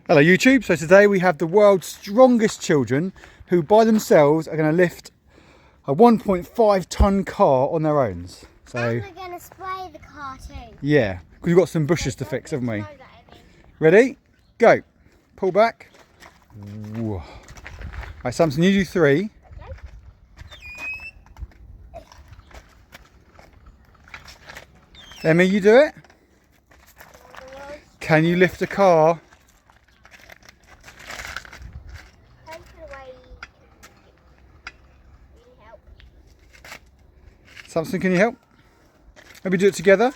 Hello YouTube, so today we have the world's strongest children who by themselves are going to lift a 1.5 ton car on their own. So, and we're going to spray the car too. Yeah, because we've got some bushes to fix, haven't we? Ready? Go. Pull back. Whoa. Right, Samson, you do 3. Okay. Emmy, you do it. Can you lift a car? Samson, can you help? Maybe do it together?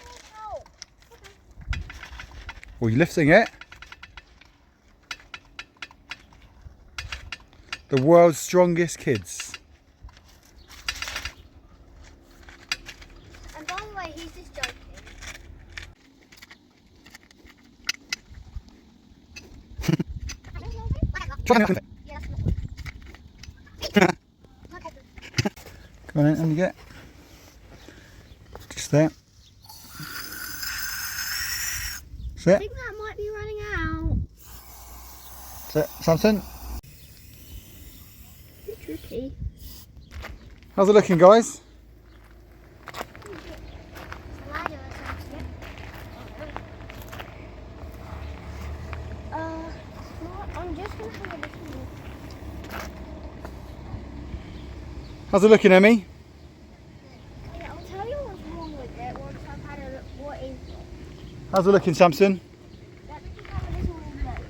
Well, you're lifting it. The world's strongest kids. And by the way, he's just joking. Come on in, and you get just there. I think that might be running out. That's it, Samson. It's tricky. How's it looking, guys? I'm just going to have a look. How's it looking, Emmy? I'll tell you what's wrong with it once I've had a look what is wrong. How's it looking, Samson? Let me just have a little look.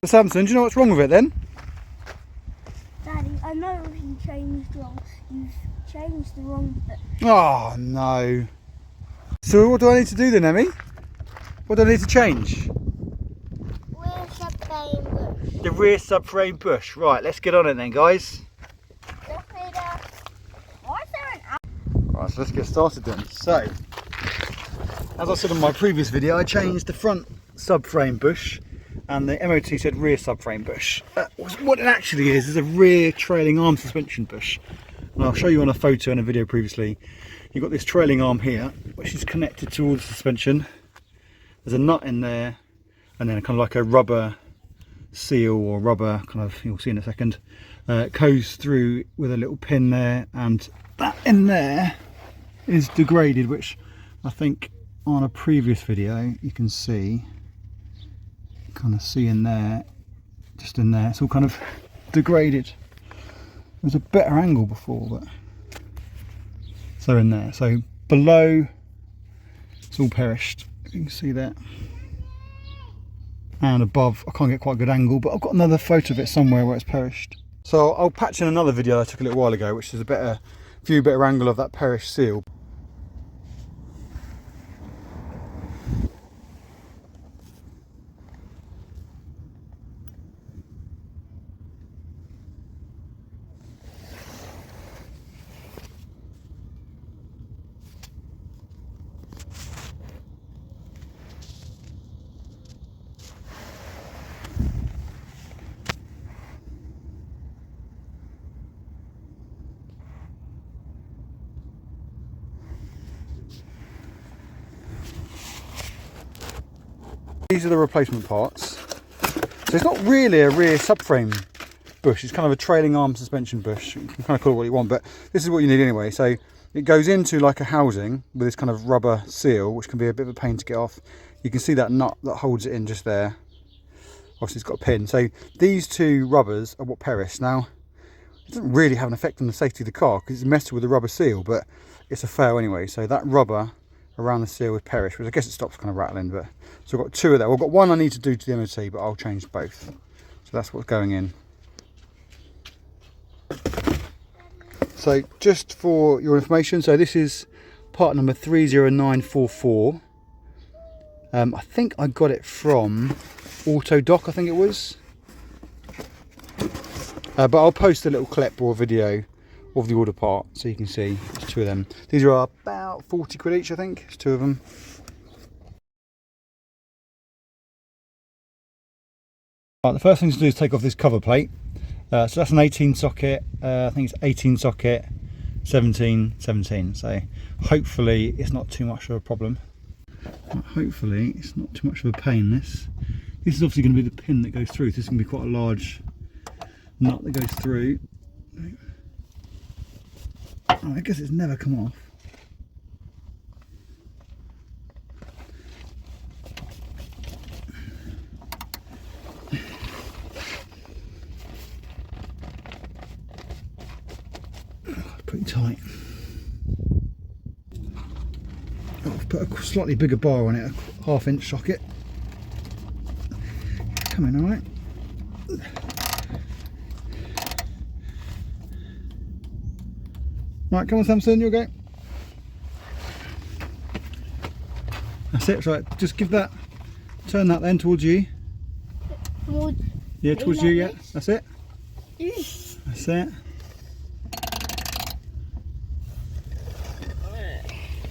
Samson, do you know what's wrong with it then? Daddy, I know you changed wrong. You've changed the wrong bit. Oh no. So what do I need to do then, Emmy? What do I need to change? Rear subframe bush. The rear subframe bush. Right, let's get on it then, guys. Why is there an Right, so let's get started then. So, as I said in my previous video, I changed the front subframe bush and the MOT said rear subframe bush. What it actually is a rear trailing arm suspension bush. And I'll show you on a photo and a video previously. You've got this trailing arm here, which is connected to all the suspension. There's a nut in there, and then kind of like a rubber seal or rubber, kind of, you'll see in a second. It goes through with a little pin there, and that in there is degraded, which I think on a previous video you can see, kind of see in there, just in there, it's all kind of degraded. There was a better angle before, but so in there, so below it's all perished, you can see that, and above I can't get quite a good angle, but I've got another photo of it somewhere where it's perished. So I'll patch in another video I took a little while ago, which is a better view, better angle of that perished seal. These are the replacement parts. So it's not really a rear subframe bush, it's kind of a trailing arm suspension bush. You can kind of call it what you want, but this is what you need anyway. So it goes into like a housing with this kind of rubber seal, which can be a bit of a pain to get off. You can see that nut that holds it in just there. Obviously it's got a pin. So these two rubbers are what perish. Now, it doesn't really have an effect on the safety of the car because it's messed with the rubber seal, but it's a fail anyway. So that rubber around the seal with perish, which I guess it stops kind of rattling, but so I've got 2 of that. Well, I've got 1 I need to do to the MOT, but I'll change both. So that's what's going in. So just for your information, so this is part number 30944. I think I got it from Autodoc, I think it was. But I'll post a little clip or video of the order part so you can see. There's 2 of them. These are about 40 quid each, I think. There's 2 of them. Right, the first thing to do is take off this cover plate. So that's an 18 socket, I think it's 18 socket, 17, 17. So hopefully it's not too much of a problem. Hopefully it's not too much of a pain. This is obviously going to be the pin that goes through. This is going to be quite a large nut that goes through. Oh, I guess it's never come off. Pretty tight. Oh, I've put a slightly bigger bar on it, a 1/2 inch socket. Coming alright. Right, come on Samson, you'll go. That's it, right, just give that, turn that then towards you. Yeah, towards you, yeah, that's it. That's it.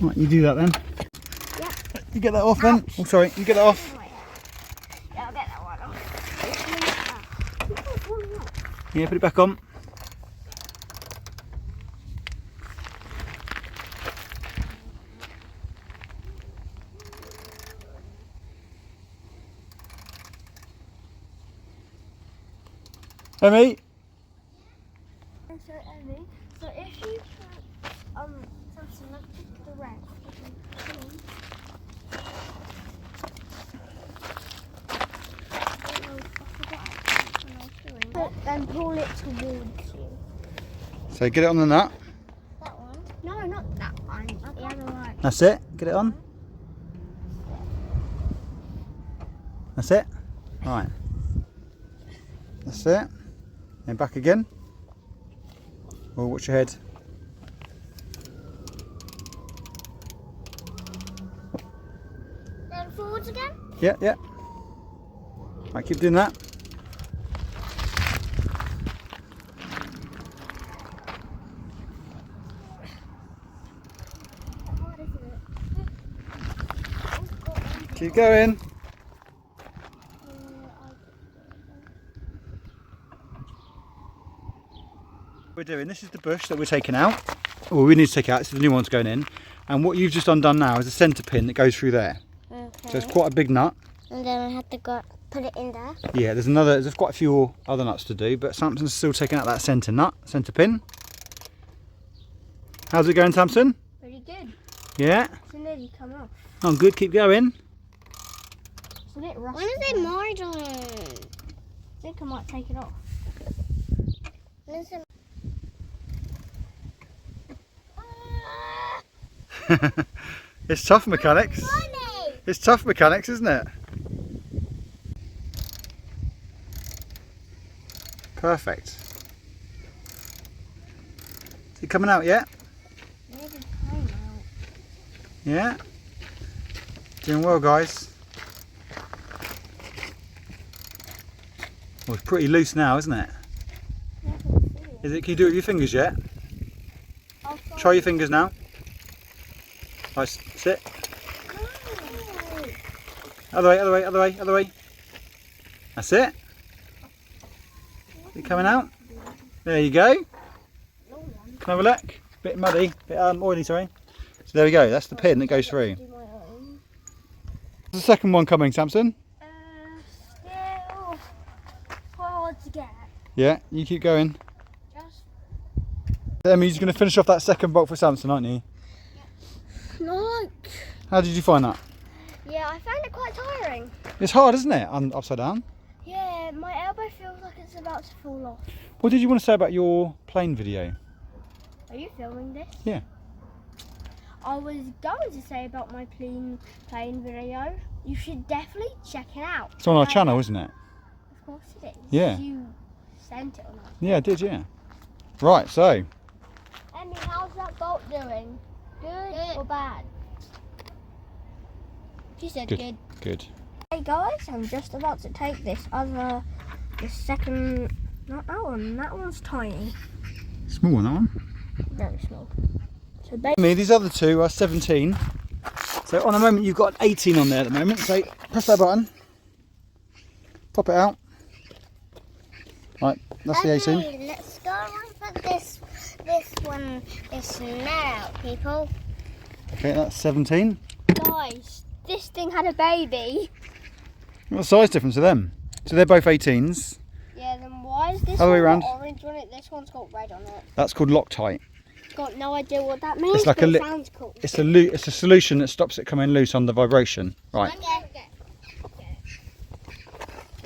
Right, you do that then. Yeah. You get that off then. Oh, sorry, you get that off. Yeah, I'll get that one off. Yeah, put it back on. Emmy? So Emmy, so if you put something like the red, then pull it towards you. So get it on the nut. That one? No, not that one. The other one. That's it. Get it on. That's it. Right. That's it. And back again. Oh, watch your head. Then forwards again? Yeah, yeah. Right, keep doing that. Hard, isn't it? Keep going. We're doing, this is the bush that we're taking out. Well, we need to take out, so the new one's going in. And what you've just undone now is a centre pin that goes through there. Okay. So it's quite a big nut. And then I have to put it in there. Yeah, there's quite a few other nuts to do, but Samson's still taking out that centre nut, centre pin. How's it going, Samson? Pretty good. Yeah? It's nearly come off. Oh, good, keep going. It's a bit rusty. When is it my turn? I think I might take it off. When is it? It's tough mechanics. It's tough mechanics, isn't it? Perfect. Is it coming out yet? Maybe time out. Yeah. Doing well, guys. Well, it's pretty loose now, isn't it? Is it? Can you do it with your fingers yet? Try your fingers now. Nice. Sit. Other way, other way, other way, other way. That's it. Is it coming out? There you go. Can I have a look? Bit muddy, bit oily, sorry. So there we go, that's the pin that goes through. There's the second one coming, Samson. Still hard to get. Yeah, you keep going. Just Emmy's going to finish off that second bolt for Samson, aren't you? like. How did you find that? Yeah, I found it quite tiring. It's hard, isn't it? Upside down. Yeah, my elbow feels like it's about to fall off. What did you want to say about your plane video? Are you filming this? Yeah. I was going to say about my plane video. You should definitely check it out. It's on our channel, isn't it? Of course it is. Yeah. You sent it on us. Yeah, I did, yeah. Right, so. Emmy, how's that bolt doing? Good or bad? She said good. Good. Hey guys, I'm just about to take the second, not that one, that one's tiny. Small one, that one. Very small. So These other two are 17. So on the moment you've got 18 on there at the moment. So press that button, pop it out. Right, that's the 18. Okay, let's go and put this now, people. Okay, that's 17. Guys, this thing had a baby. What size difference are them? So they're both 18s. Yeah, then why is this Other way one around. got orange on it? This one's got red on it. That's called Loctite. Got no idea what that means, It's like but a it sounds cool. It's a solution that stops it coming loose under vibration. Right. Okay.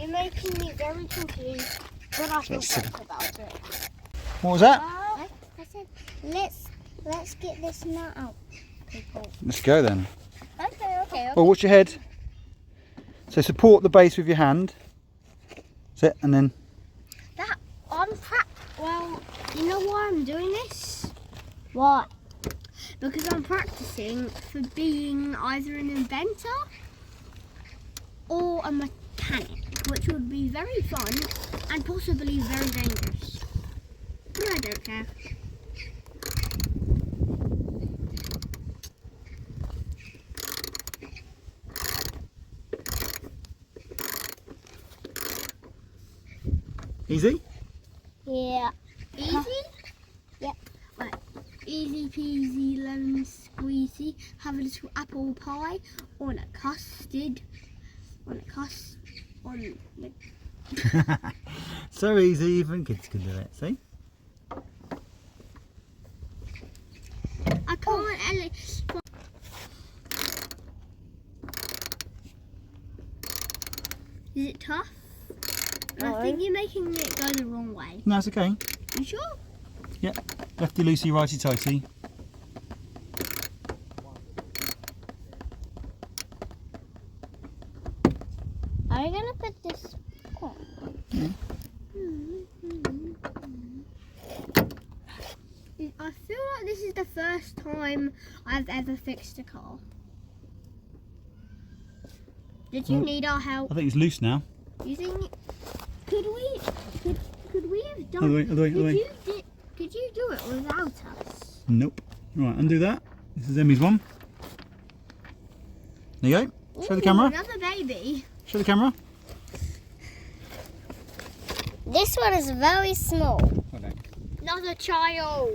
You're making me very confused, but I feel better about it. What was that? I said, let's get this nut out, people. Let's go then. Okay. Well, watch your head. So support the base with your hand. That's it, and then. Well, you know why I'm doing this? What? Because I'm practicing for being either an inventor or a mechanic, which would be very fun and possibly very dangerous. But I don't care. Easy? Yeah. Easy? Yep. Right. Easy peasy lemon squeezy. Have a little apple pie on a custard. So easy, even kids can do it. See? I can't. Is it tough? No. I think you're making it go the wrong way. No, it's okay. You sure? Yep. Lefty loosey, righty tighty. Are you gonna put this on? Yeah. I feel like this is the first time I've ever fixed a car. Did you need our help? I think it's loose now. You think? Could we have done? Other way. Could you do it without us? Nope. Right, undo that. This is Emmy's one. There you go. Show the camera. Another baby. Show the camera. This one is very small. Okay. Another child.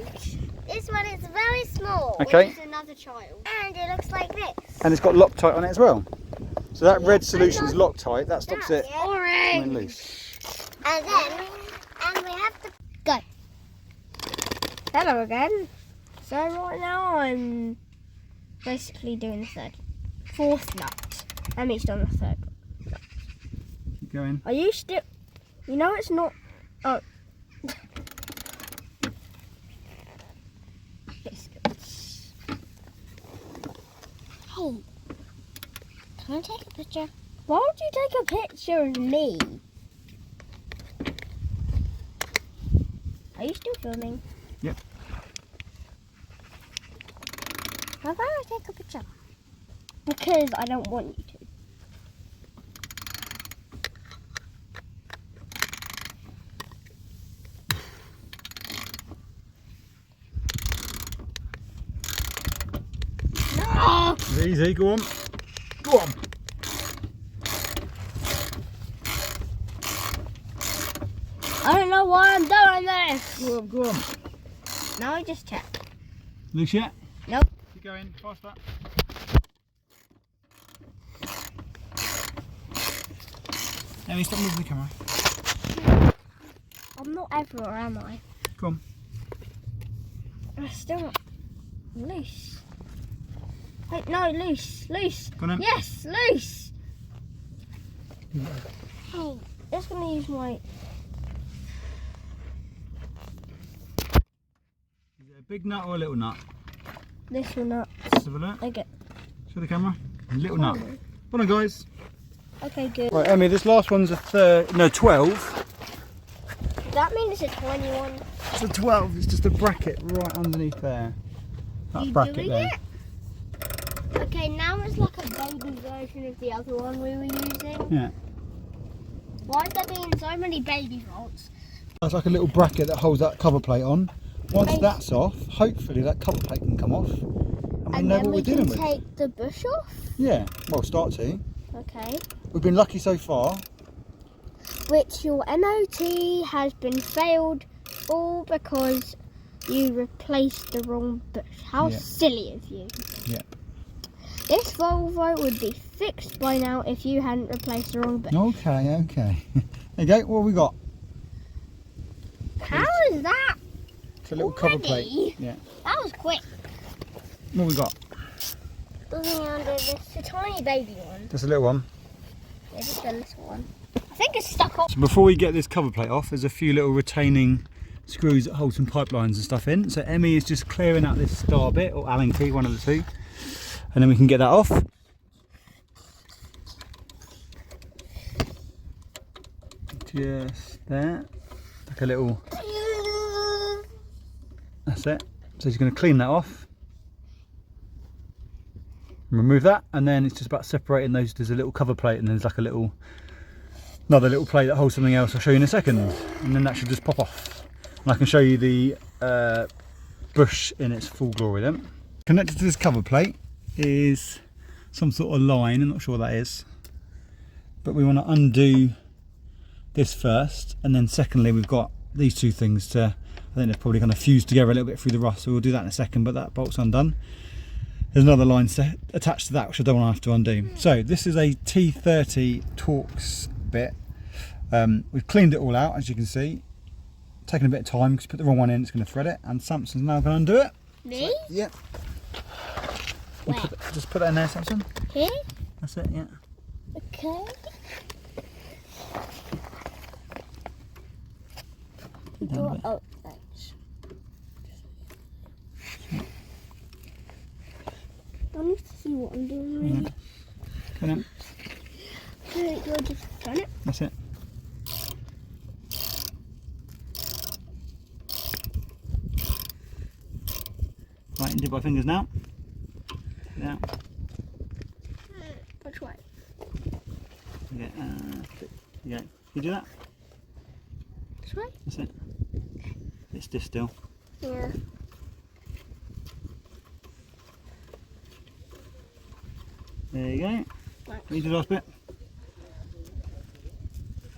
This one is very small. Okay. Which is another child. And it looks like this. And it's got Loctite on it as well. So that red solution is Loctite. That stops it Yeah. coming Orange. loose. And then, and we have to go. Hello again. So right now I'm basically doing the fourth nut. Emmy's done the third. Keep going. Are you still? You know it's not. Oh. Biscuits. Hey, can I take a picture? Why would you take a picture of me? Are you still filming? Yep. Why can't I take a picture? Because I don't want you to. No! Easy, go on. Go on. I don't know why I'm doing this. Go on, go on. Now I just check. Loose yet? Nope. Keep going, faster. Emmy, stop moving the camera. I'm not everywhere, am I? Go on. I'm still not loose. Wait, no, loose, loose. Go on, Em. Yes, loose. Hey, Just gonna use my. Is it a big nut or a little nut? This will not. Let's have a look. Okay. Show the camera. A little nut. Hold on, guys. Okay, good. Right, Emmy, this last one's a 12. Does that mean it's a 21? It's a 12. It's just a bracket right underneath there. That You bracket doing there. it? Okay, now it's like a baby version of the other one we were using. Yeah. Why is there being so many baby bolts? That's like a little bracket that holds that cover plate on. Once Okay. that's off, hopefully that cover plate can come off. And we And know then what we we're dealing can with. take the bush off? Yeah, well, start to. Okay. We've been lucky so far. which your MOT has been failed all because you replaced the wrong bush. How Yeah. silly of you. Yep. This Volvo would be fixed by now if you hadn't replaced the wrong bush. Okay, okay. There you go. What have we got? How is that? It's a little cover Already? plate. Yeah. That was quick. What have we got? Looking under this, a tiny baby one. Just a little one. Yeah, just a little one. I think it's stuck up. So before we get this cover plate off, there's a few little retaining screws that hold some pipelines and stuff in. So Emmy is just clearing out this star bit, or Allen key, one of the two. And then we can get that off. Just there. Like a little... That's it. So she's going to clean that off. Remove that, and then it's just about separating those. There's a little cover plate, and there's like a little... another little plate that holds something else. I'll show you in a second. And then that should just pop off. And I can show you the bush in its full glory then. Connected to this cover plate is some sort of line. I'm not sure what that is, but we want to undo this first, and then secondly we've got these two things to, I think they're probably going to fuse together a little bit through the rust, so we'll do that in a second, but that bolt's undone. There's another line attached to that which I don't want to have to undo. So this is a T30 Torx bit. We've cleaned it all out, as you can see. Taking a bit of time because you put the wrong one in, it's going to thread it, and Samson's now going to undo it. Me? So, yeah. Just put that in there, Samson. Here? That's it, yeah. Okay. Oh, thanks. I need to see what I'm doing really. Yeah. Come on. Okay, you'll just turn it. That's it. Right, and dip my fingers now. Yeah. Which way? Yeah. Yeah. You do that? This way? That's it. It's stiff still. Yeah. There you go. Thanks. You do the last bit.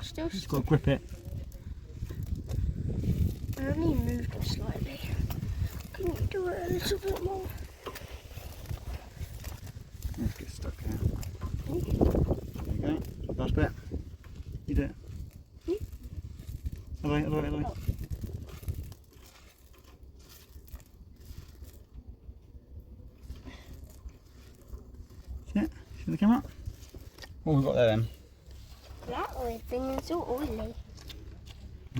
Still Just got to grip it. I only moved it slightly. Can you do it a little bit more? Let's get stuck here. There you go. Last bit. You do it. Other way, other way, other way. Oh. See it? See the camera? What have we got there then? That oil thing is so oily.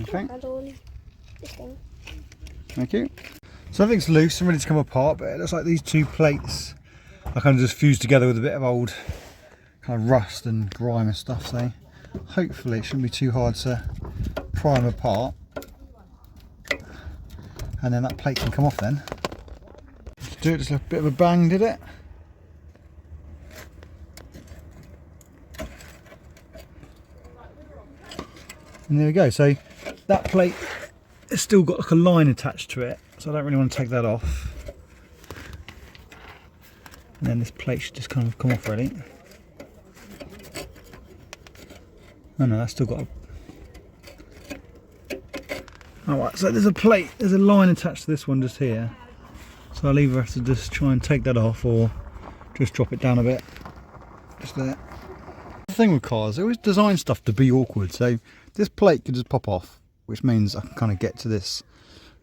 Okay. And oily. This thing. Thank you. So everything's loose and ready to come apart, but it looks like these two plates are kind of just fused together with a bit of old kind of rust and grime and stuff, so hopefully it shouldn't be too hard to pry them apart, and then that plate can come off then. Let's do it, just a bit of a bang, did it? And there we go. So that plate has still got like a line attached to it, so I don't really want to take that off. And then this plate should just kind of come off really. Oh no, that's still got a... Alright, so there's a plate, there's a line attached to this one just here. So I'll either have to just try and take that off or just drop it down a bit. Just there. The thing with cars, they always design stuff to be awkward. So this plate could just pop off, which means I can kind of get to this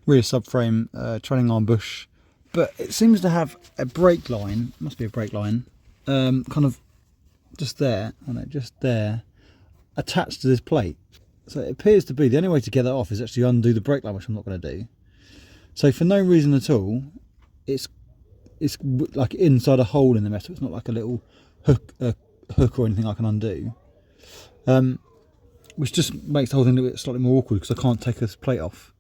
rear subframe trailing arm bush. But it seems to have a brake line, must be a brake line, kind of just there, on it, just there, attached to this plate. So it appears to be the only way to get that off is actually undo the brake line, which I'm not going to do. So for no reason at all, it's like inside a hole in the metal. It's not like a little hook or anything I can undo, which just makes the whole thing a little bit slightly more awkward because I can't take this plate off.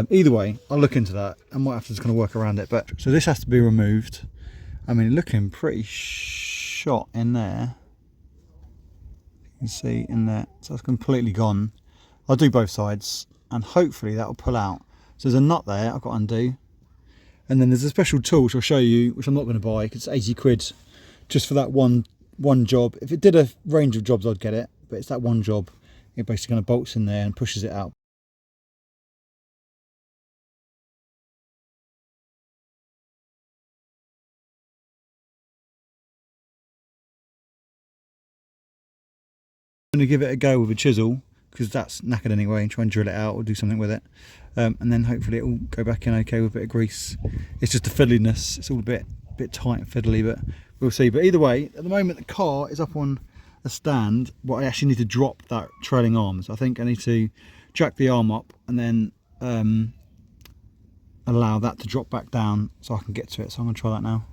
Either way, I'll look into that. I might have to just kind of work around it. But so this has to be removed. I mean, looking pretty shot in there. You can see in there, so it's completely gone. I'll do both sides, and hopefully that will pull out. So there's a nut there I've got to undo, and then there's a special tool which I'll show you, which I'm not going to buy because it's 80 quid just for that one job. If it did a range of jobs, I'd get it, but it's that one job it basically kind of bolts in there and pushes it out. I'm going to give it a go with a chisel because that's knackered anyway, and try and drill it out or do something with it, and then hopefully it will go back in okay with a bit of grease. It's just the fiddliness, it's all a bit tight and fiddly, but we'll see. But either way, at the moment the car is up on a stand, but I actually need to drop that trailing arm, so I think I need to jack the arm up and then allow that to drop back down so I can get to it. So I'm going to try that now.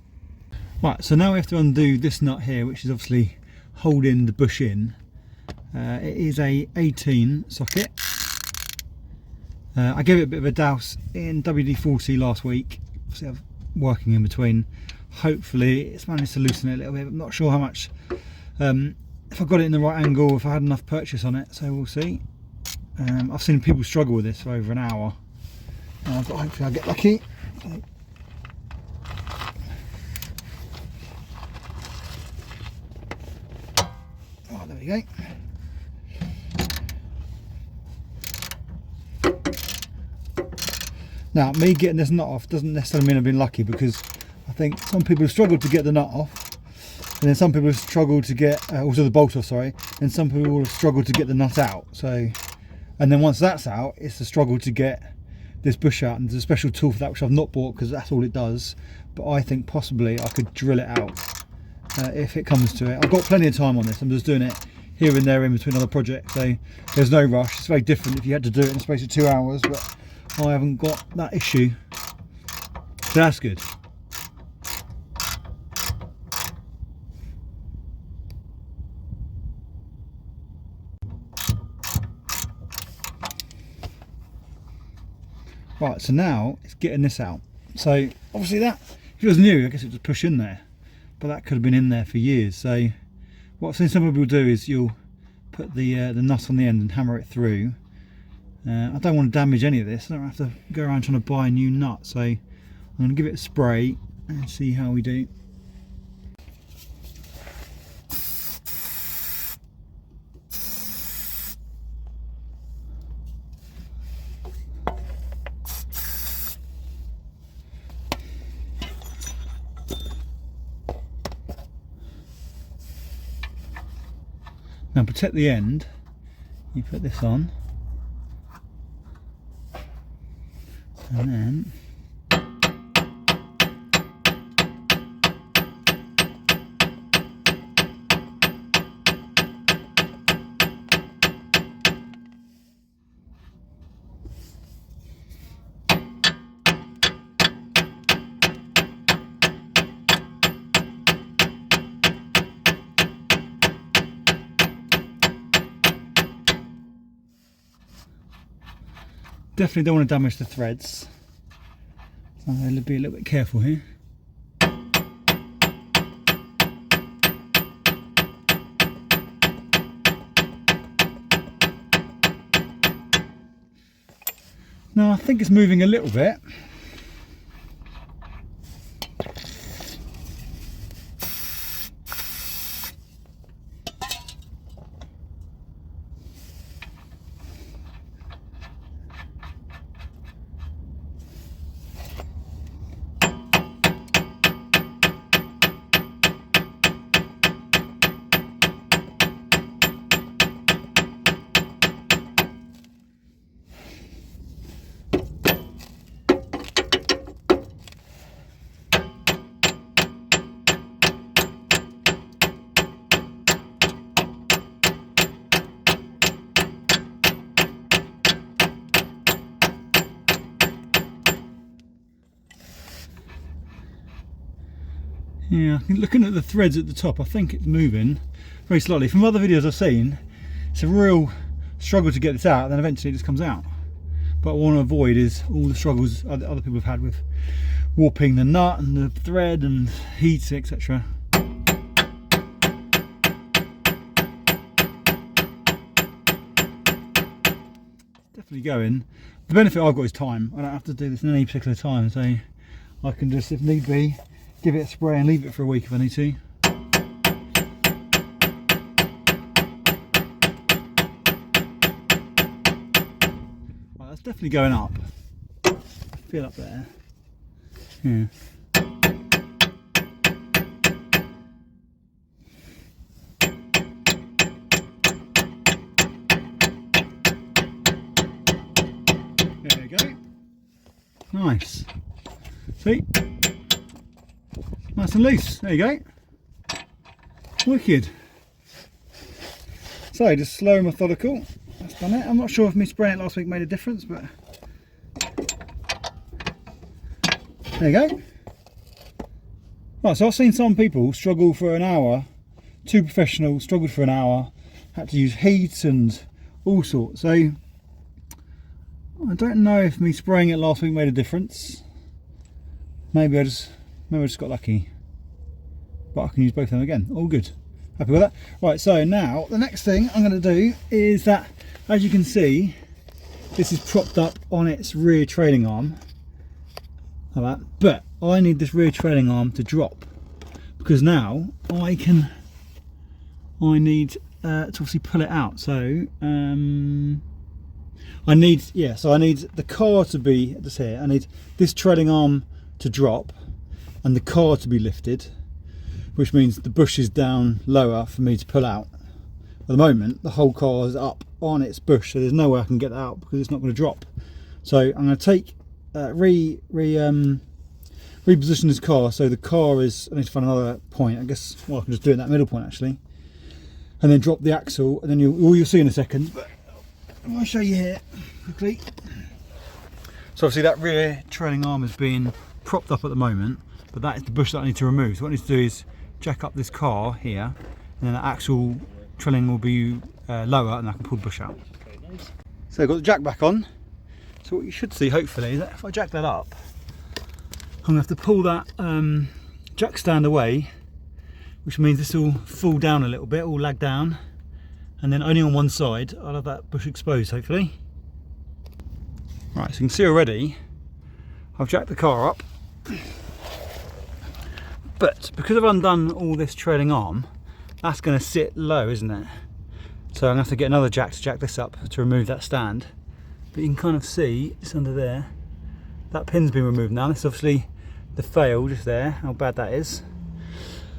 Right, so now we have to undo this nut here, which is obviously holding the bush in. It is a 18 socket. I gave it a bit of a douse in WD-40 last week. Obviously I'm working in between. Hopefully it's managed to loosen it a little bit. I'm not sure how much, if I got it in the right angle, if I had enough purchase on it, so we'll see. I've seen people struggle with this for over an hour, but hopefully I'll get lucky. Oh, there we go. Now, me getting this nut off doesn't necessarily mean I've been lucky, because I think some people have struggled to get the nut off, and then some people have struggled to get, also the bolt off, sorry, and some people have struggled to get the nut out. So, and then once that's out, it's a struggle to get this bush out, and there's a special tool for that which I've not bought because that's all it does. But I think possibly I could drill it out if it comes to it. I've got plenty of time on this. I'm just doing it here and there in between other projects, so there's no rush. It's very different if you had to do it in the space of 2 hours, but I haven't got that issue, so that's good. Right, so now it's getting this out. So obviously that, if it was new, I guess it would just push in there, but that could have been in there for years. So what I've seen some people do is you'll put the nut on the end and hammer it through. I don't want to damage any of this. I don't have to go around trying to buy a new nut, so I'm going to give it a spray and see how we do. Now, protect the end, you put this on, and then definitely don't want to damage the threads, so I'll be a little bit careful here. Now I think it's moving a little bit. Yeah, looking at the threads at the top, I think it's moving very slightly. From other videos I've seen, it's a real struggle to get this out, and then eventually it just comes out. But what I want to avoid is all the struggles other people have had with warping the nut and the thread and heat, etc. Definitely going. The benefit I've got is time. I don't have to do this in any particular time, so I can just, if need be, give it a spray and leave it for a week if I need to. definitely going up. I feel up there. Yeah. There we go. Nice. See? Nice and loose. There you go. Wicked. So just slow and methodical. That's done it. I'm not sure if me spraying it last week made a difference, but there you go. Right, so I've seen some people struggle for an hour. Two professionals struggled for an hour, had to use heat and all sorts. So I don't know if me spraying it last week made a difference. Maybe I just got lucky. But I can use both of them again. All good. Happy with that? Right, so now the next thing I'm going to do is that, as you can see, this is propped up on its rear trailing arm. Like that. But I need this rear trailing arm to drop, because now I need to obviously pull it out. So I need the car to be just here. I need this trailing arm to drop and the car to be lifted, which means the bush is down lower for me to pull out. At the moment, the whole car is up on its bush, so there's no way I can get that out because it's not going to drop. So I'm going to take reposition this car, so the car is, I need to find another point. I guess, well, I can just do it in that middle point actually, and then drop the axle, and then you'll see in a second. But I'll show you here quickly. So obviously that rear trailing arm is being propped up at the moment, but that is the bush that I need to remove. So what I need to do is jack up this car here, and then the axle trailing will be lower, and I can pull the bush out. So I've got the jack back on. So what you should see, hopefully, is that if I jack that up, I'm going to have to pull that jack stand away, which means this will fall down a little bit, all lag down, and then only on one side I'll have that bush exposed, hopefully. Right, so you can see already I've jacked the car up, but because I've undone all this trailing arm, that's going to sit low, isn't it? So I'm going to have to get another jack to jack this up to remove that stand. But you can kind of see it's under there. That pin's been removed now. This is obviously the fail just there, how bad that is.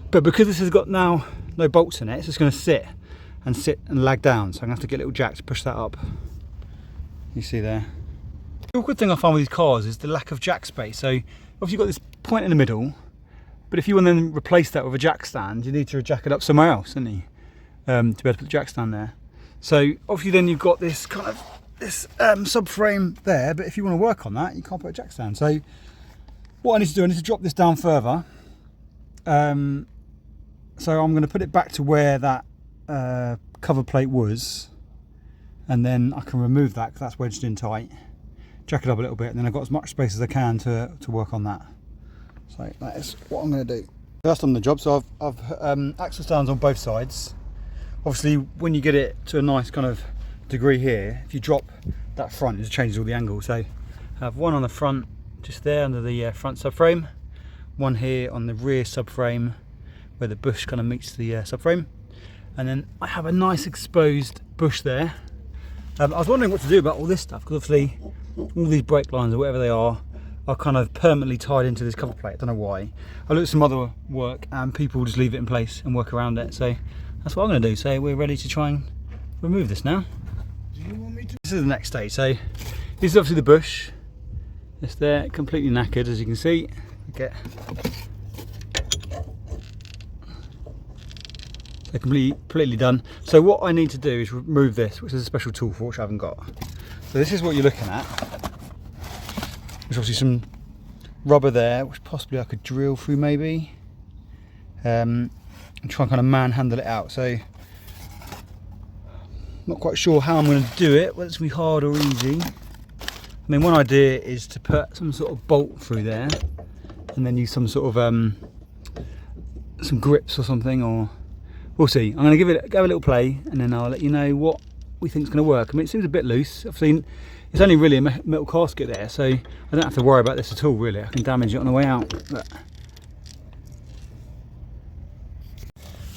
But because this has got now no bolts in it, it's just going to sit and lag down. So I'm going to have to get a little jack to push that up. You see there. The awkward thing I find with these cars is the lack of jack space. So obviously you've got this point in the middle, but if you want to then replace that with a jack stand, you need to jack it up somewhere else, don't you? To be able to put the jack stand there. So obviously then you've got this kind of subframe there, but if you want to work on that, you can't put a jack stand. So what I need to do, I need to drop this down further. So I'm going to put it back to where that cover plate was, and then I can remove that because that's wedged in tight. Jack it up a little bit, and then I've got as much space as I can to work on that. So that is what I'm going to do. That's on the job. So I've axle stands on both sides. Obviously, when you get it to a nice kind of degree here, if you drop that front, it changes all the angles. So I have one on the front, just there under the front subframe, one here on the rear subframe where the bush kind of meets the subframe, and then I have a nice exposed bush there. I was wondering what to do about all this stuff, because obviously all these brake lines or whatever they are kind of permanently tied into this cover plate. I don't know why. I looked at some other work and people just leave it in place and work around it, so that's what I'm going to do. So we're ready to try and remove this now. This is the next stage. So this is obviously the bush. It's there, completely knackered, as you can see. Okay. So completely done. So what I need to do is remove this, which is a special tool for which I haven't got. So this is what you're looking at. There's obviously some rubber there, which possibly I could drill through maybe. And try and kind of manhandle it out. So not quite sure how I'm going to do it, whether it's going to be hard or easy. I mean, one idea is to put some sort of bolt through there and then use some sort of some grips or something, or we'll see. I'm going to give it a little play, and then I'll let you know what we think is going to work. I mean, it seems a bit loose. Obviously, it's only really a metal gasket there, so I don't have to worry about this at all, really. I can damage it on the way out. But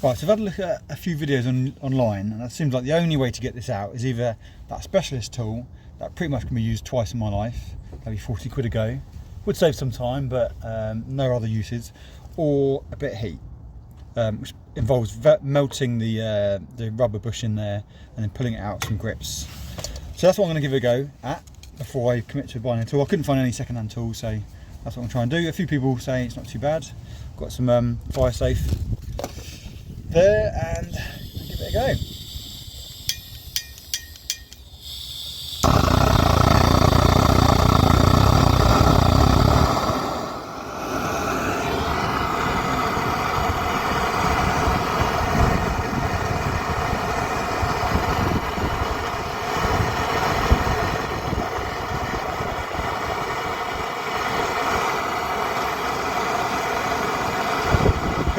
right, so I've had a look at a few videos online, and it seems like the only way to get this out is either that specialist tool that pretty much can be used twice in my life, maybe 40 quid a go. Would save some time, but no other uses. Or a bit of heat, which involves melting the rubber bush in there and then pulling it out with some grips. So that's what I'm going to give it a go at before I commit to buying a tool. I couldn't find any second-hand tools, so that's what I'm trying to do. A few people say it's not too bad. Got some fire safe there, and I'll give it a go.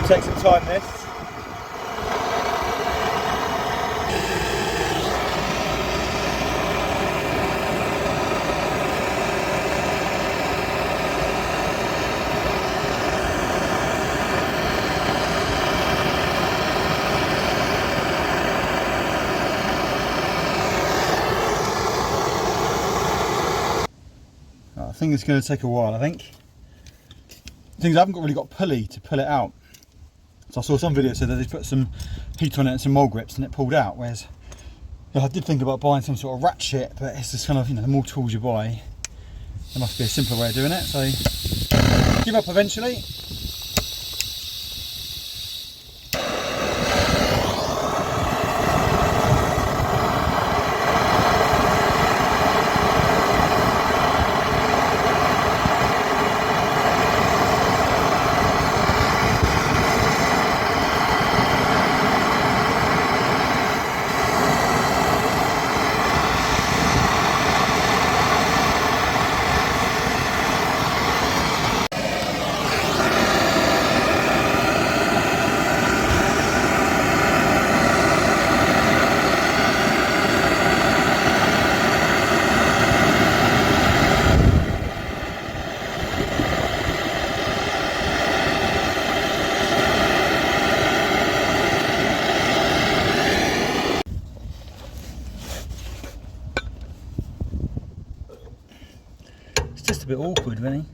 Take some time this. I think it's going to take a while. I think things I haven't really got pulley to pull it out. So I saw some videos said that they put some heat on it and some mole grips and it pulled out, whereas I did think about buying some sort of ratchet, but it's just kind of, the more tools you buy, there must be a simpler way of doing it. So give up eventually. Just a bit awkward, really.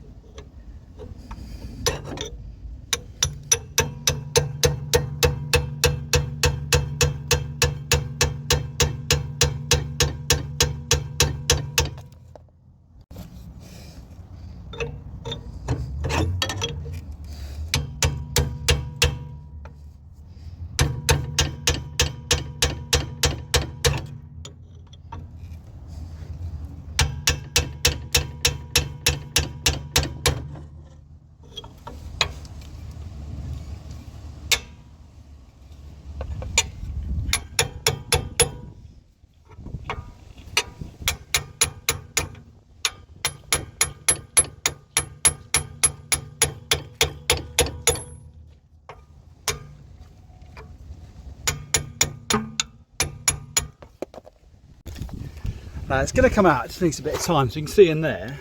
Now it's going to come out, it just needs a bit of time. So you can see in there,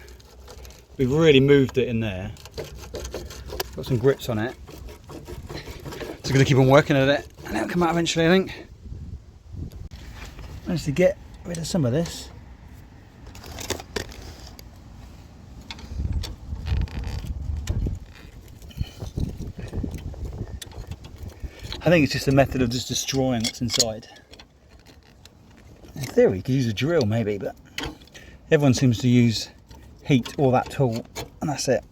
we've really moved it in there. Got some grips on it. So I'm going to keep on working at it and it'll come out eventually, I think. Managed to get rid of some of this. I think it's just a method of just destroying what's inside. In theory, you could use a drill maybe, but everyone seems to use heat or that tool, and that's it.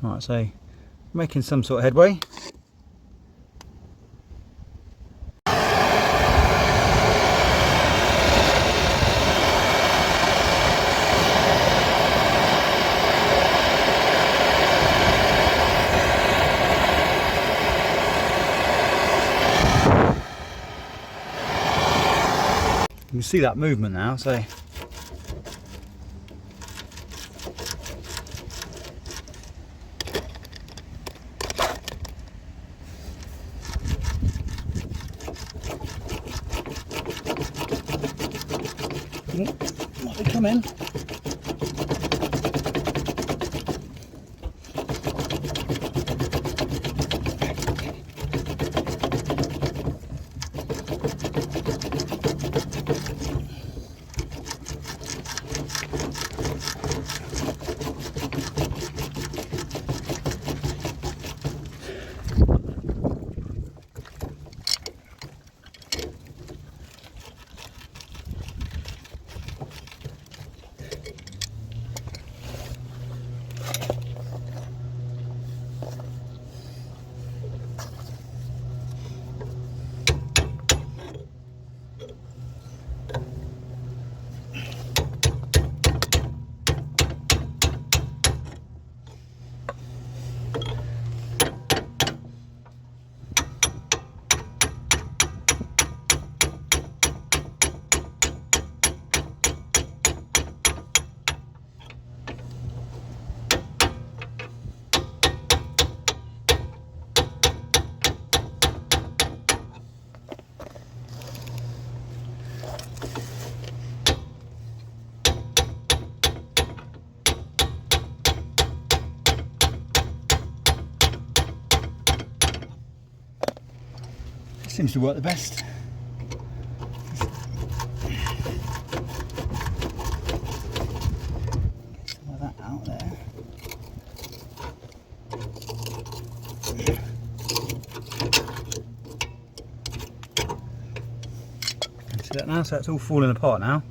Right, so making some sort of headway. You can see that movement now, so might be coming. Seems to work the best. Get some of that out there. See that now? So it's all falling apart now.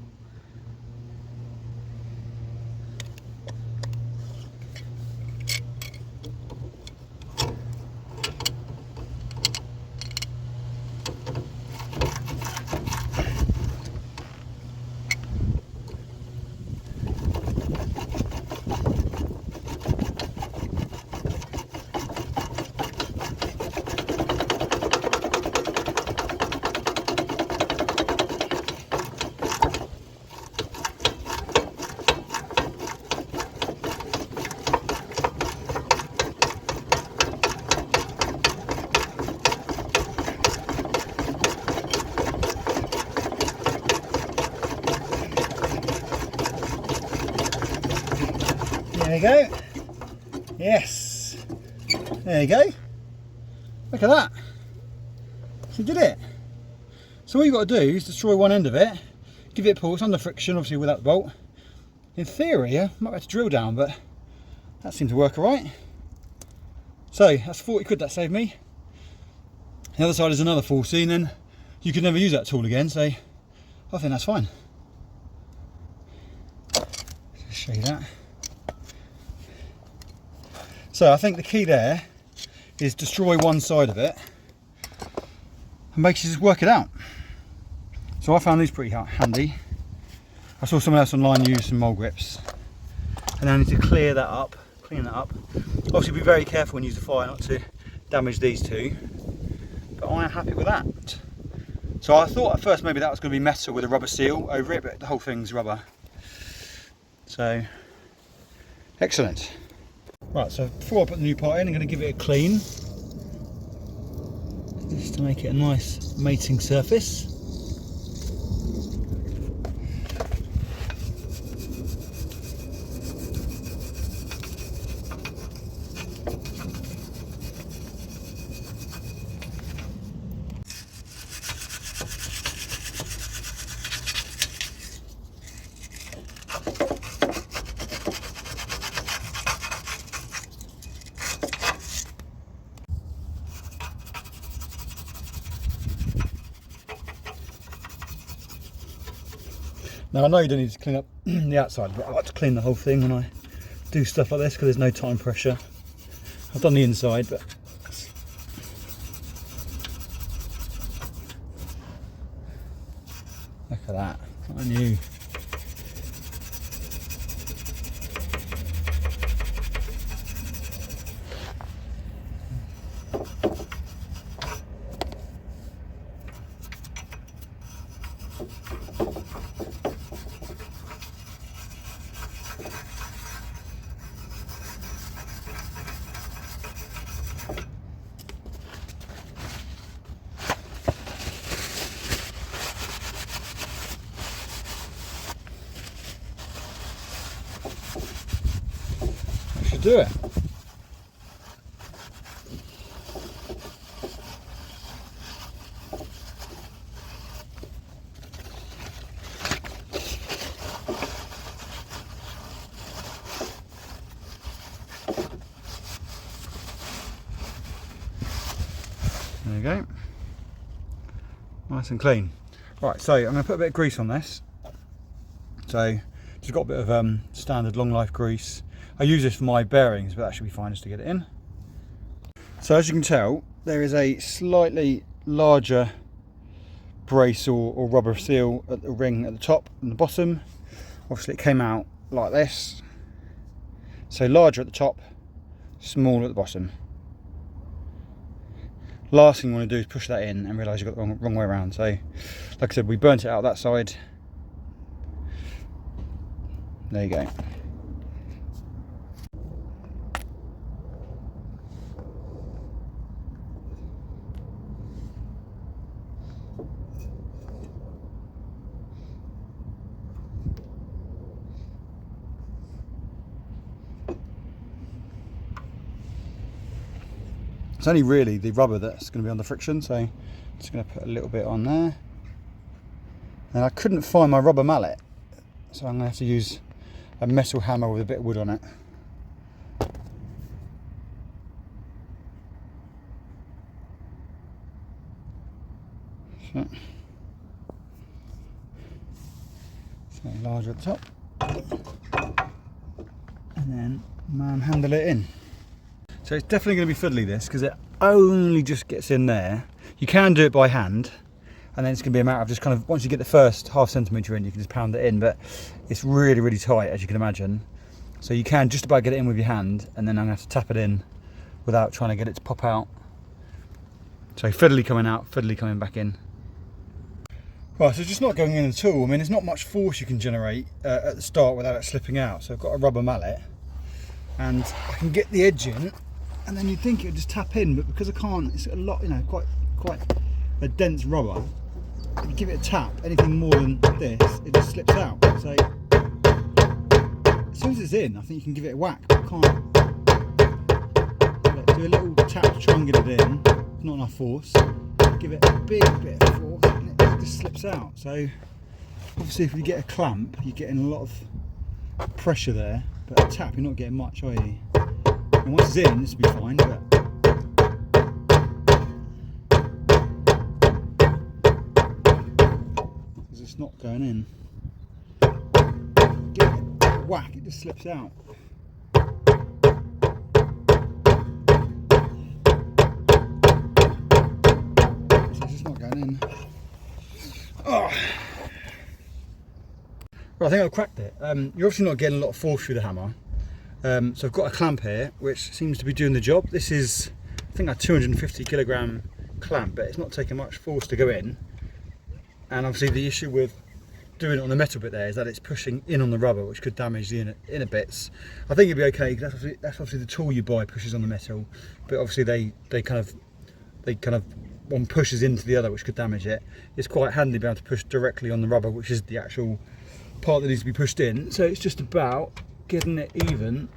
There you go. Yes. There you go. Look at that. So you did it. So all you've got to do is destroy one end of it, give it a pull. It's under friction, obviously, without the bolt. In theory, I might have to drill down, but that seemed to work all right. So that's 40 quid that saved me. The other side is another 40, and then you could never use that tool again, so I think that's fine. Just show you that. So I think the key there is destroy one side of it and basically just work it out. So I found these pretty handy. I saw someone else online use some mole grips, and I need to clean that up. Obviously be very careful when you use the fire not to damage these two, but I am happy with that. So I thought at first maybe that was going to be metal with a rubber seal over it, but the whole thing's rubber. So excellent. Right, so before I put the new part in, I'm going to give it a clean, just to make it a nice mating surface. Now I know you don't need to clean up the outside, but I like to clean the whole thing when I do stuff like this because there's no time pressure. I've done the inside, but look at that, I knew. Do it. There you go. Nice and clean. Right, so I'm going to put a bit of grease on this. So just got a bit of standard long life grease. I use this for my bearings, but that should be fine just to get it in. So as you can tell, there is a slightly larger brace or rubber seal at the ring at the top and the bottom. Obviously it came out like this. So larger at the top, smaller at the bottom. Last thing you want to do is push that in and realise you've got the wrong way around. So like I said, we burnt it out that side. There you go. It's only really the rubber that's going to be on the friction, so I'm just going to put a little bit on there. And I couldn't find my rubber mallet, so I'm going to have to use a metal hammer with a bit of wood on it. So larger at the top, and then manhandle it in. So it's definitely going to be fiddly, this, because it only just gets in there. You can do it by hand, and then it's going to be a matter of just kind of, once you get the first ½ centimetre in, you can just pound it in, but it's really, really tight, as you can imagine. So you can just about get it in with your hand, and then I'm going to have to tap it in without trying to get it to pop out. So fiddly coming out, fiddly coming back in. Right, so it's just not going in at all. I mean, there's not much force you can generate at the start without it slipping out. So I've got a rubber mallet, and I can get the edge in, and then you'd think it would just tap in, but because I can't, it's a lot, you know, quite a dense rubber. If you give it a tap, anything more than this, it just slips out. So as soon as it's in, I think you can give it a whack, but I can't. Do a little tap to try and get it in. Not enough force. Give it a big bit of force, and it just slips out. So obviously, if you get a clamp, you're getting a lot of pressure there, but a tap, you're not getting much, are you? And once it's in, this will be fine. But because it's not going in, give it a whack, it just slips out. In. Oh. Well, I think I've cracked it. You're obviously not getting a lot of force through the hammer. So I've got a clamp here, which seems to be doing the job. This is, I think, a 250 kilogram clamp, but it's not taking much force to go in. And obviously the issue with doing it on the metal bit there is that it's pushing in on the rubber, which could damage the inner bits. I think it'd be okay, because that's obviously the tool you buy pushes on the metal, but obviously they kind of one pushes into the other, which could damage it. It's quite handy to be able to push directly on the rubber, which is the actual part that needs to be pushed in. So it's just about getting it even.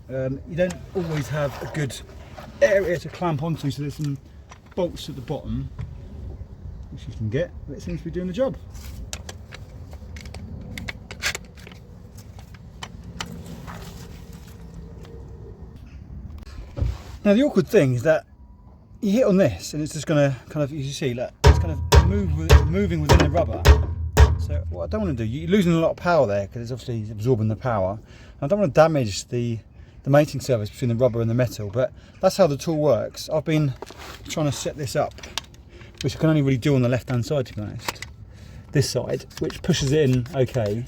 You don't always have a good area to clamp onto, so there's some bolts at the bottom, which you can get, but it seems to be doing the job. Now the awkward thing is that you hit on this, and it's just going to kind of, you see, look, it's kind of moving within the rubber. So what I don't want to do, you're losing a lot of power there, because it's obviously absorbing the power. And I don't want to damage the mating surface between the rubber and the metal, but that's how the tool works. I've been trying to set this up, which I can only really do on the left hand side, to be honest. This side, which pushes it in okay,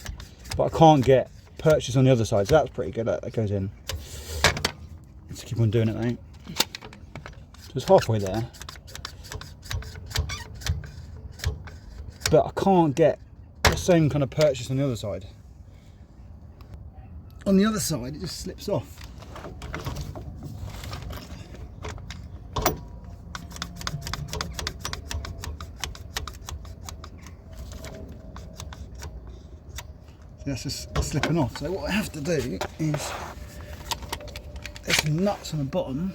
but I can't get purchase on the other side, so that's pretty good. That goes in. Let's keep on doing it, mate. So it's halfway there, but I can't get the same kind of purchase on the other side. On the other side, it just slips off. So that's just slipping off. So what I have to do is, there's some nuts on the bottom.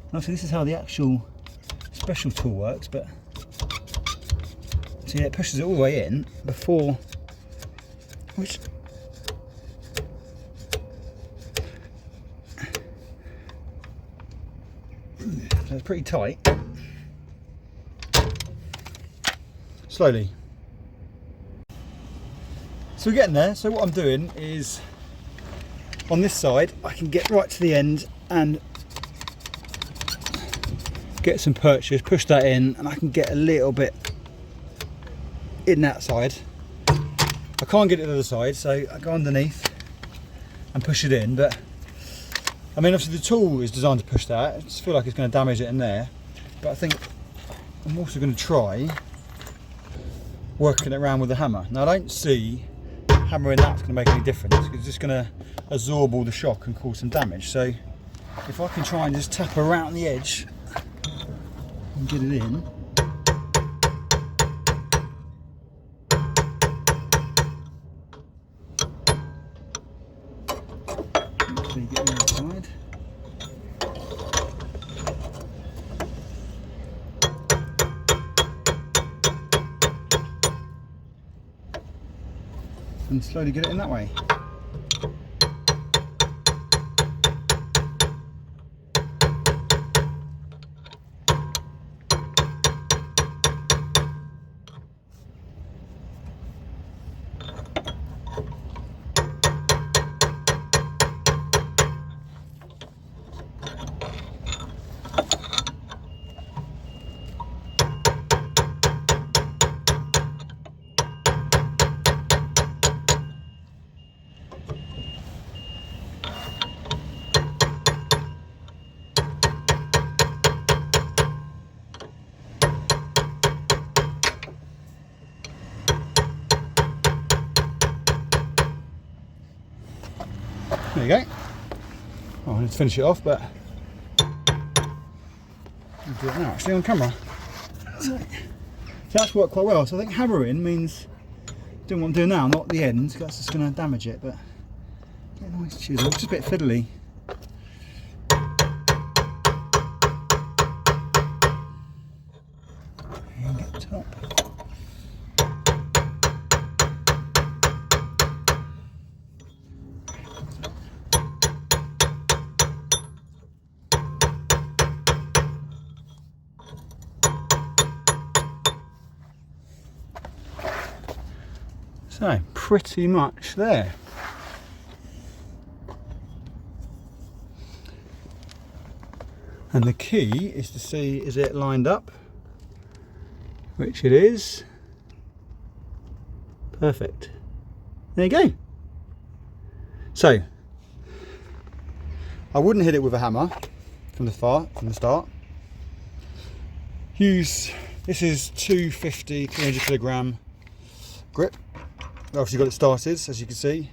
Obviously this is how the actual special tool works, but see, it pushes it all the way in before, which so it's pretty tight. Slowly. So we're getting there. So what I'm doing is, on this side I can get right to the end and get some purchase, push that in, and I can get a little bit in that side. I can't get it to the other side, so I go underneath and push it in, but I mean obviously the tool is designed to push that. I just feel like it's going to damage it in there, but I think I'm also going to try working it around with the hammer. Now I don't see hammering that's going to make any difference, because it's just going to absorb all the shock and cause some damage. So if I can try and just tap around the edge and get it in. Actually get the other side. and slowly get it in that way. There you go. Oh, I need to finish it off, but I'll do it now actually on camera. So that's worked quite well. So I think hammering means doing what I'm doing now, not at the end, because that's just going to damage it, but get a nice chisel, just a bit fiddly. And get the top. So, pretty much there. And the key is to see, is it lined up? Which it is. Perfect. There you go. So, I wouldn't hit it with a hammer from the start. Use, this is 250, 300 kilogram grip. Obviously got it started, as you can see.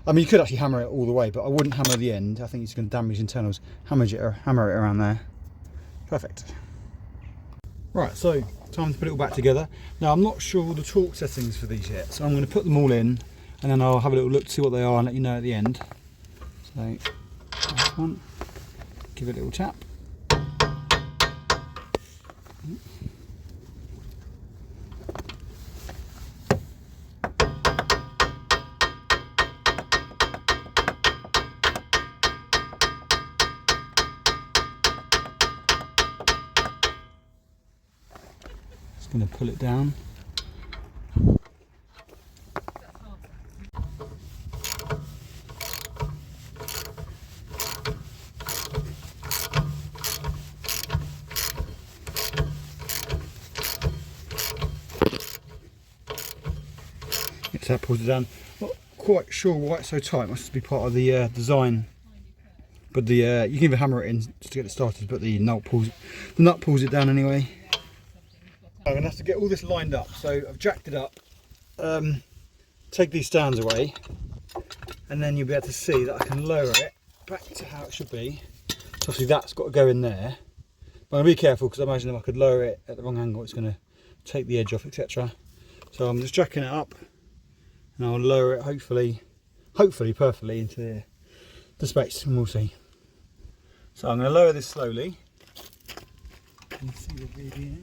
I mean, you could actually hammer it all the way, but I wouldn't hammer the end. I think it's going to damage internals. Hammer it around there. Perfect. Right, so time to put it all back together. Now, I'm not sure the torque settings for these yet, so I'm going to put them all in, and then I'll have a little look to see what they are and let you know at the end. So, this one, give it a little tap. Going to pull it down. Yes, that pulls it down. Not quite sure why it's so tight. It must be part of the design. But the you can even hammer it in just to get it started. But the nut pulls it down anyway. I'm going to have to get all this lined up, so I've jacked it up, take these stands away, and then you'll be able to see that I can lower it back to how it should be. So obviously that's got to go in there, but I'm going to be careful because I imagine if I could lower it at the wrong angle it's going to take the edge off, etc. So I'm just jacking it up and I'll lower it hopefully perfectly into the space, and we'll see. So I'm going to lower this slowly. Can you see the video?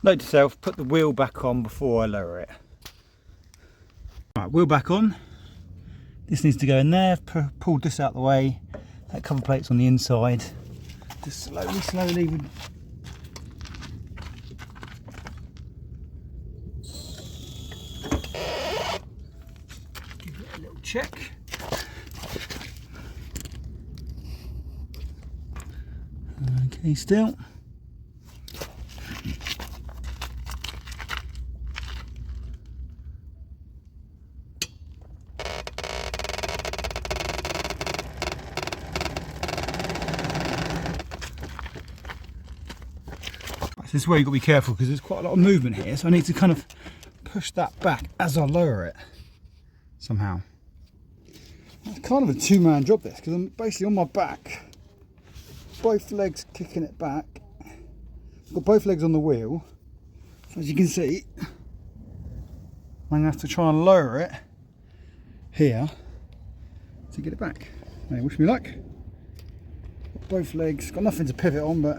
Note to self, put the wheel back on before I lower it. Right, wheel back on. This needs to go in there. Pulled this out of the way. That cover plate's on the inside. Just slowly. Give it a little check. Okay, still. This is where you've got to be careful because there's quite a lot of movement here, so I need to kind of push that back as I lower it somehow. It's kind of a two-man job this, because I'm basically on my back, both legs kicking it back. I've got both legs on the wheel, so as you can see I'm going to have to try and lower it here to get it back. Hey, wish me luck. Got both legs, got nothing to pivot on, but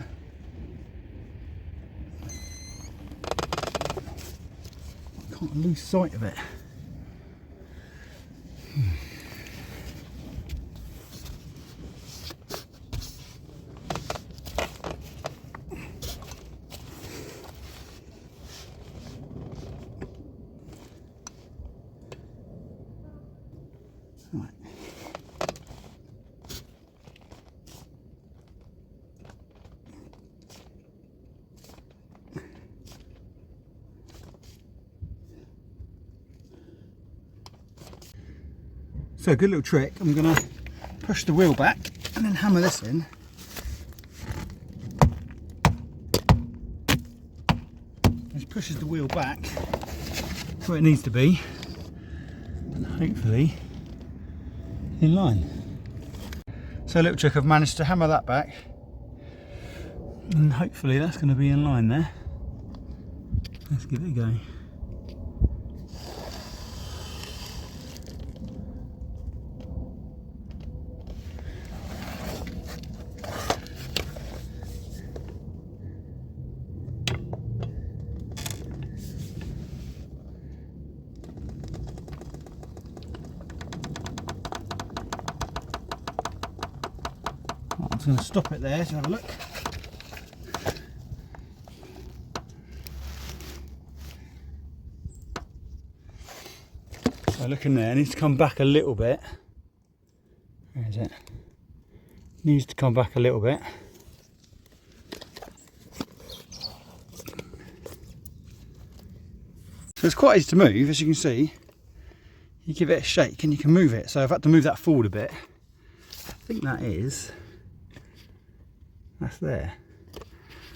I can't lose sight of it. Right. So a good little trick, I'm going to push the wheel back and then hammer this in. This pushes the wheel back to where it needs to be, and hopefully in line. So a little trick, I've managed to hammer that back and hopefully that's going to be in line there. Let's give it a go. I'm just going to stop it there to have a look. So looking there, it needs to come back a little bit. Where is it? Needs to come back a little bit. So it's quite easy to move, as you can see. You give it a shake and you can move it. So I've had to move that forward a bit. I think that's there.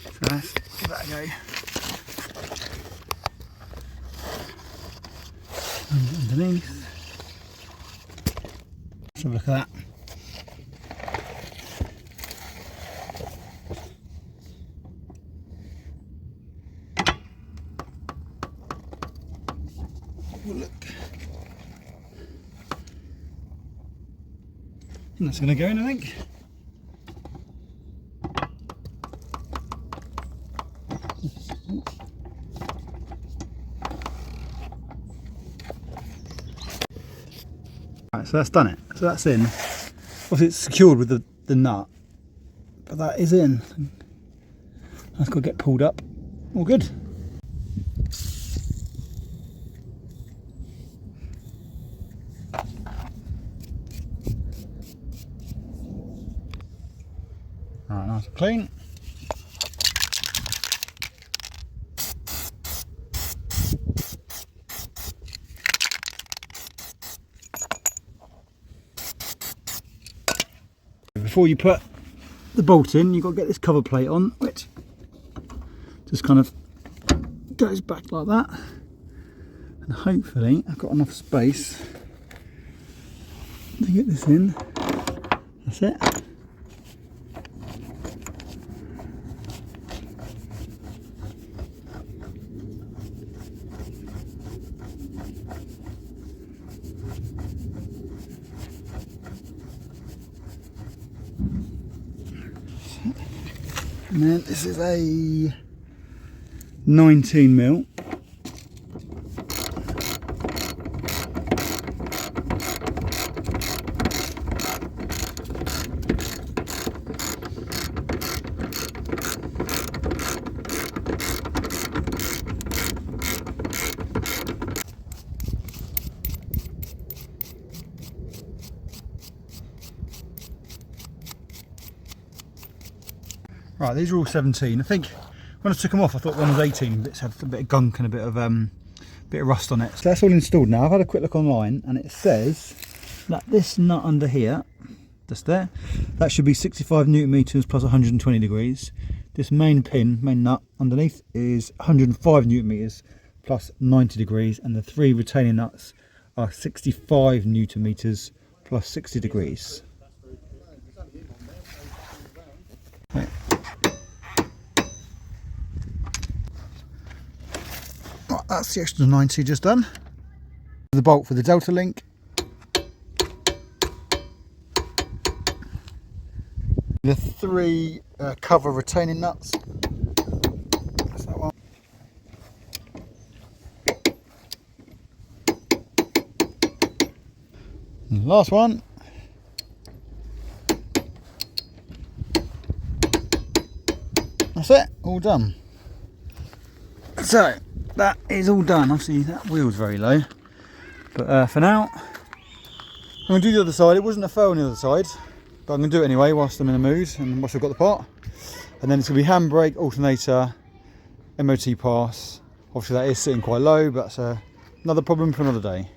So let's give that a go. And underneath. Let's have a look at that. Have a look. And that's going to go in, I think. Right, so that's done it. So that's in. Obviously it's secured with the nut, but that is in. That's got to get pulled up. All good. Right, nice and clean. Before you put the bolt in, you've got to get this cover plate on, which just kind of goes back like that. And hopefully I've got enough space to get this in. That's it. And then this is a 19mm. Right, these are all 17. I think when I took them off, I thought one was 18 bits, had a bit of gunk and a bit of rust on it. So that's all installed now. I've had a quick look online and it says that this nut under here, just there, that should be 65 newton meters plus 120 degrees. This main nut underneath is 105 newton meters plus 90 degrees, and the 3 retaining nuts are 65 newton meters plus 60 degrees. Okay. Right, that's the extra 90 just done. The bolt for the delta link. The 3 cover retaining nuts. That's that one. And the last one. That's it, all done. So that is all done. Obviously that wheel's very low, but for now I'm going to do the other side. It wasn't a fail on the other side, but I'm going to do it anyway whilst I'm in the mood and whilst I've got the part. And then it's going to be handbrake, alternator, MOT pass. Obviously that is sitting quite low, but that's another problem for another day.